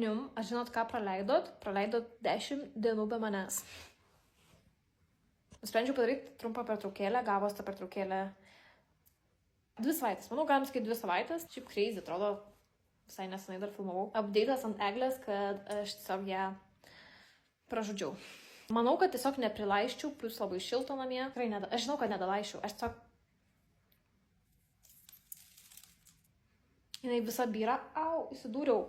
manim, aš žinot, ką praleidot? Praleidot 10 dienų be manęs. Nusprendžiau padaryti trumpą pertraukėlę, gavos tą pertraukėlę 2 savaitės. Manau, galim sakyti 2 savaitės. Šiaip crazy, atrodo, visai nesenai dar filmavau. Update'as ant eglės, kad aš tiesiog ją pražudžiau. Manau, kad tiesiog neprilaiščiau, plus labai šilto namie. Tikrai aš žinau, kad nedalaiščiau. Aš tiesiog... Jinai visa byra, įsidūriau.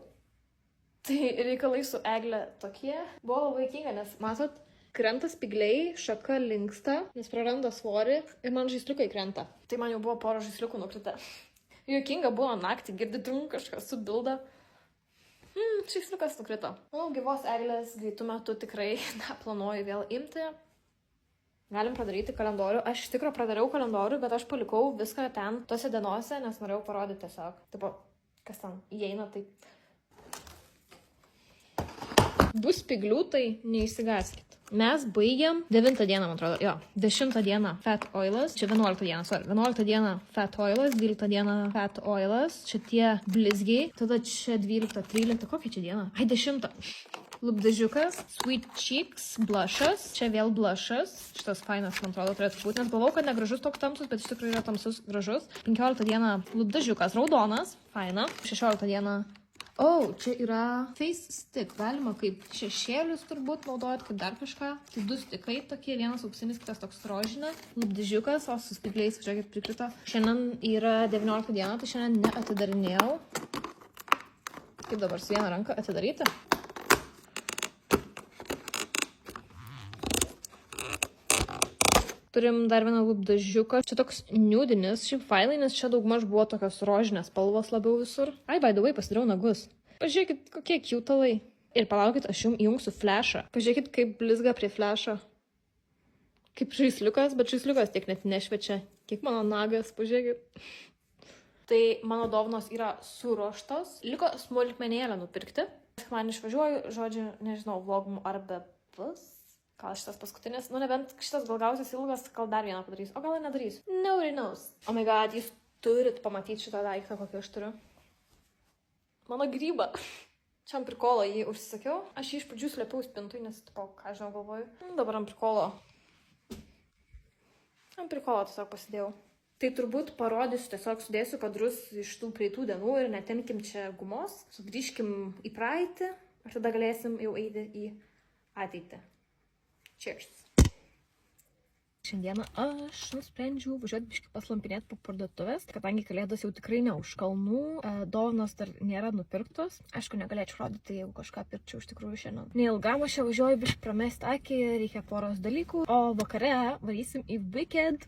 Tai reikalai su egle tokie. Buvo labai kinga, nes, matot, krenta spygliai, šaka linksta, nes praranda svorį ir man žaisliukai krenta. Tai man jau buvo pora žaisliukų nukritę. Juokinga buvo naktį, girdėtum kažkas subilda. Žaisliukas nukrito. Manau, gyvos eglės greitų metų tikrai neplanuoju vėl imti. Galim padaryti kalendorių. Aš iš tikro pradariau kalendorių, bet aš palikau viską ten, tose dienose, nes norėjau parodyti tiesiog. Tipo, kas ten įeina, tai... Bus spyglių, tai neišsigaskit. Mes baigiam 9 dieną, man atrodo, jo, 10 dieną Fat Oilas, čia 11 dieną, 11 dieną Fat Oilas, 12 dieną Fat Oilas, čia tie blizgiai, tada čia 12, 13, kokia čia diena? 10. Lūpdažiukas, Sweet Cheeks, blushas, čia vėl blushas, šitas fainas, man atrodo, turėtų būti, nes galvau, kad negražus toks tamsus, bet iš tikrųjų yra tamsus gražus. 15 dieną lūpdažiukas, raudonas, faina, 16 dieną. Čia yra face stick, galima kaip šešėlius turbūt naudojat, kaip dar kažką. Tai 2 stikai tokie, vienas auksinis, kitas toks rožinė. Lūpdažiukas, o su spygliais, žiūrėkit, prikrito. Šiandien yra 19 diena, tai šiandien neatidarinėjau. Kaip dabar su viena ranka atidaryti? Turim dar vieną lūpdažiuką. Čia toks nudinis, šiaip fainai, nes čia daugmaž buvo tokios rožinės spalvos labiau visur. By the way, pasidariau nagus. Pažiūrėkit, kokie kiutalai. Ir palaukit, aš jums įjungsiu flashą. Pažiūrėkit, kaip blizga prie flashą. Kaip žaisliukas, bet žaisliukas tiek net nešviečia. Kiek mano nagas, pažiūrėkit. Tai mano dovanos yra suruoštos. Liko smulkmenėlę nupirkti. Man išvažiuoju, žodžiu, nežinau, vlogų arba bus. Gal šitas paskutinis, nebent šitas gal gausias ilgas, gal dar vieną padarys, o gal ir nedarysiu. Nobody knows. Oh my god, jūs turit pamatyti šitą daiktą, kokį aš turiu. Mano grybą. Čia ant prikolo jį užsisakiau. Aš jį iš pradžių slėpiau spintui, nes, tipo, ką žinau, galvoju. Dabar ant prikolo. Ant prikolo tiesiog pasidėjau. Tai turbūt parodysiu, tiesiog sudėsiu kadrus iš tų praeitų dienų ir netemkim čia gumos. Sugrįžkim į praeitį ir tada galėsim jau eiti į ateitį. Cheers. Šiandieną aš nusprendžiau važiuoti biškį paslampinėti po parduotuvės, kadangi kalėdos jau tikrai ne už kalnų, dovanos dar nėra nupirktos. Aišku, negalėčiau rodyti, jeigu kažką pirkčiau iš tikrųjų šiandien. Neilgam aš čia važiuoju biškį pramesti akį, reikia poros dalykų, o vakare varysim į Wicked.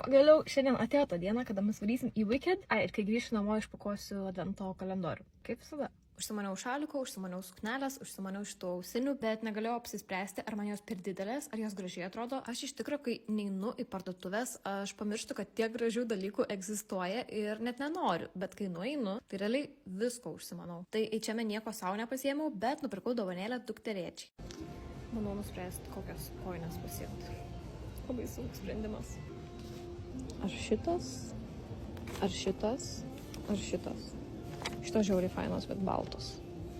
Pagaliau šiandien atėjo ta diena, kada mes varysim į Wicked. Ir kai grįšiu namo, išpakuosiu advento kalendorių. Kaip visada. Užsimaniau šaliko, užsimaniau suknelės, užsimaniau šitų ausinių, bet negalėjau apsispręsti, ar man jos per didelės, ar jos gražiai atrodo. Aš iš tikrųjų, kai neinu į parduotuvės, aš pamirštu, kad tiek gražių dalykų egzistuoja ir net nenoriu. Bet kai nueinu, tai realiai visko užsimanau. Tai čia nieko savo nepasiėmiau, bet nupirkau dovanėlę dukterėčiai. Manau nuspręsti, kokias kojines pasiimti. Labai sunkus sprendimas. Ar šitas? Ar šitas? Ar šitas? Šitos žiauriai fainos, bet baltos.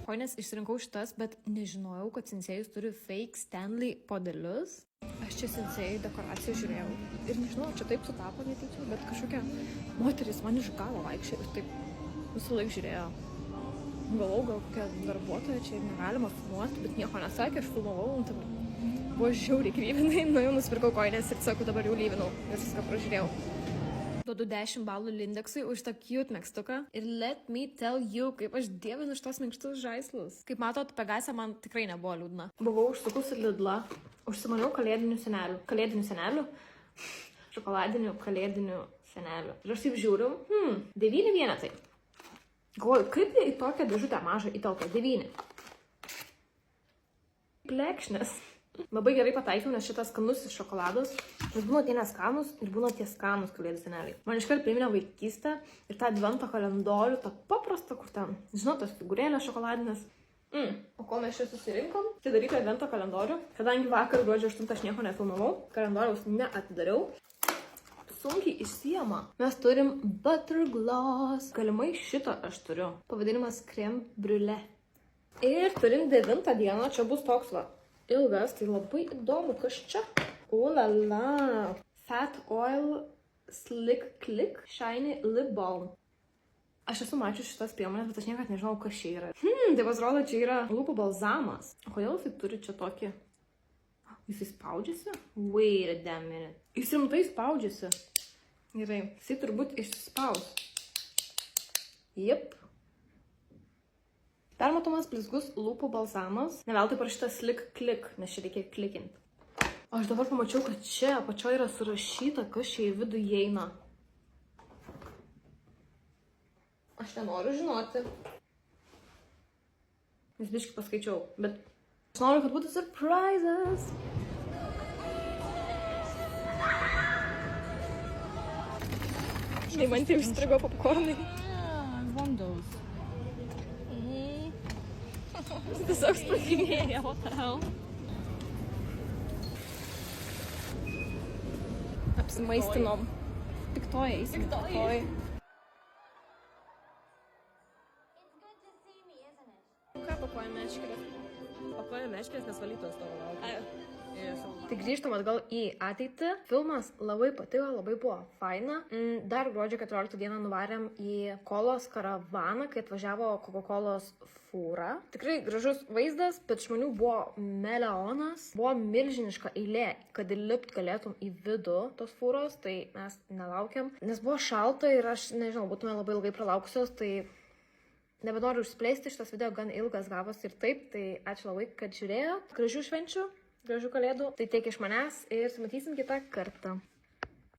Kojines išsirinkau šitas, bet nežinojau, kad Sensėjus turi fake Stanley podelius. Aš čia Sensėjų dekoraciją žiūrėjau. Ir nežinau, čia taip sutapo netyčia, bet kažkokia moteris man iš galo vaikščia ir taip visą laiką žiūrėjo. Galvau, gal kokia darbuotoja čia ir negalima filmuoti, bet nieko nesakė, aš filmavau. Tai buvo žiauriai kryvinai, jau nusipirkau kojines ir sakau, dabar jau lyvinau ir viską pražiūrėjau. Duodu 10 balų Lindexui už tą cute megztuką. Ir let me tell you, kaip aš dievinu šitos minkštus žaislus. Kaip matot, Pegasė man tikrai nebuvo liūdna. Buvau užsukusi Lidlą, užsimaniau kalėdinių senelių. Kalėdinių senelių? Šokoladinių kalėdinių senelių. Ir aš taip žiūriu, 9 vienetai. Galvoju, kaip jie į tokią dėžutę mažą įtelpa? 9. Plekšnės. Labai gerai pataikiau, nes šitas skanusis šokoladas, nes būna tie neskanus ir būna tie skanus kalėdų seneliai. Man iškart priminė vaikystę ir tą advento kalendorių, tą paprastą, kur ten, žinau, tos figūrėlės šokoladinės. O ko mes čia susirinkom? Tai daryti advento kalendorių. Kadangi vakar gruodžio 8 aš nieko nefilmavau, kalendoriaus neatidariau. Sunkiai išsiema. Mes turim Butter Gloss. Galimai šitą aš turiu. Pavadinimas Creme Brulee. Ir turim 9 dieną, čia bus toks va ilgas, tai labai įdomu, kas čia. Ulala. Fat Oil Slick Click Shiny Lip Balm. Aš esu mačius šitas priemonės, bet aš niekad nežinau, kas čia yra. Tai pasirodo, čia yra lūpų balzamas. Kodėl jisai turi čia tokį? Jisai spaudžiasi? Wait a damn minute. Jis rimtai spaudžiasi. Gerai, jisai turbūt išspaus. Jep. Permatomas blizgus lūpų balzamas. Ne veltui parašytas Slick Click, nes čia reikia klikinti. Aš dabar pamačiau, kad čia apačioje yra surašyta, kas čia į vidų įeina. Aš nenoriu žinoti. Nes biškį paskaičiau, bet aš noriu, kad būtų surprizas. Žinai, man tai užstrigo popkornai. I want those. Tiesiog sproginėja, what the hell. Apsimaistinom. Piktoja, eisim. Piktoja. Ką pakuoja meškerės? Pakuoja meškerės, nes valytos tavo laukia. Tai grįžtam atgal į ateitį. Filmas labai patiko, labai buvo faina. Dar gruodžio 14 dieną nuvarėm į Kolos karavaną, kai atvažiavo Coca-Colos fūra. Tikrai gražus vaizdas, bet žmonių buvo milijonas. Buvo milžiniška eilė, kad įlipt galėtum į vidų tos fūros, tai mes nelaukiam. Nes buvo šalta ir aš, nežinau, būtume labai ilgai pralaukusios, tai nebenoriu užsiplėsti, šitas video gan ilgas gavosi ir taip, tai ačiū labai, kad žiūrėjot. Gražių švenčių. Gražių kalėdų. Tai tiek iš manęs ir sumatysim kitą kartą.